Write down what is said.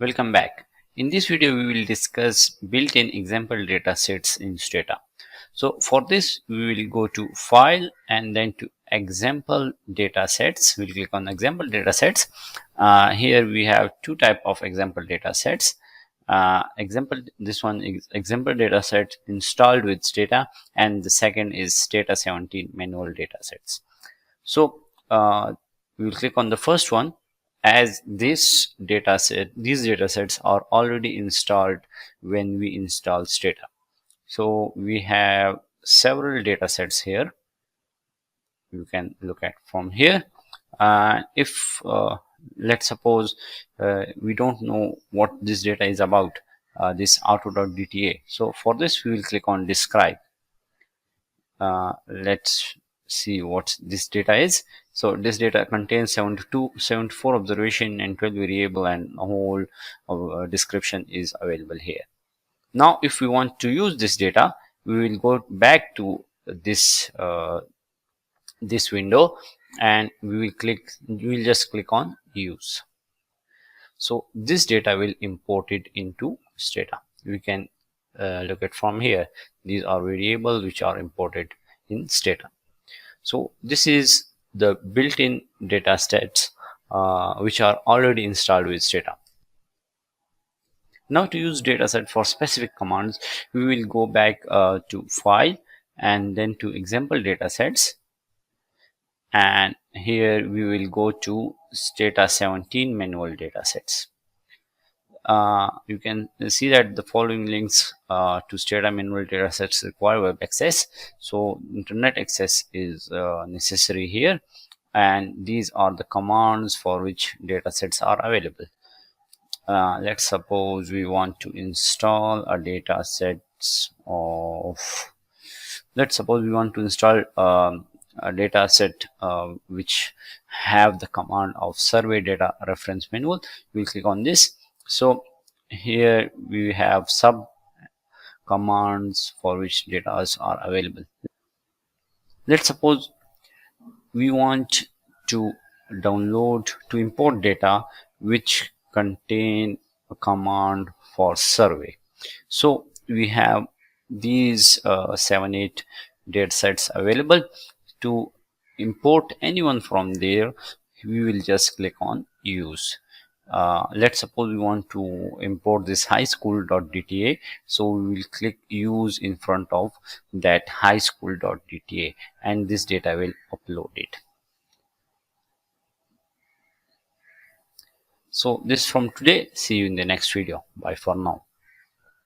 Welcome back. In this video, we will discuss built-in example data sets in Stata. So for this, we will go to File and then to Example Data Sets. We'll click on Example Data Sets. Here we have two type of example data sets. This one is example data set installed with Stata, and the second is Stata 17 manual data sets. So we will click on the first one, as these data sets are already installed when we install Stata. So we have several data sets here. You can look at from here. If let's suppose we don't know what this data is about, this auto.dta. So for this, we will click on describe. Let's see what this data is. So this data contains 74 observation and 12 variable, and a whole description is available here. Now if we want to use this data, we will go back to this this window, and we will just click on use. So this data will import it into Stata. We can look at from here. These are variables which are imported in Stata. So this is the built-in data sets which are already installed with Stata. Now to use dataset for specific commands, we will go back to File and then to Example Datasets, and here we will go to Stata 17 manual datasets. You can see that the following links to Stata manual datasets require web access, so internet access is necessary here, and these are the commands for which datasets are available. Let's suppose we want to install a datasets of, let's suppose we want to install a dataset which have the command of survey data reference manual. We'll click on this. So here we have sub commands for which data are available. Let's suppose we want to import data which contain a command for survey. So we have these 7-8 data sets available. To import anyone from there, we will just click on use. Let's suppose we want to import this highschool.dta, so we will click use in front of that highschool.dta, and this data will upload it. So this from today. See you in the next video. Bye for now.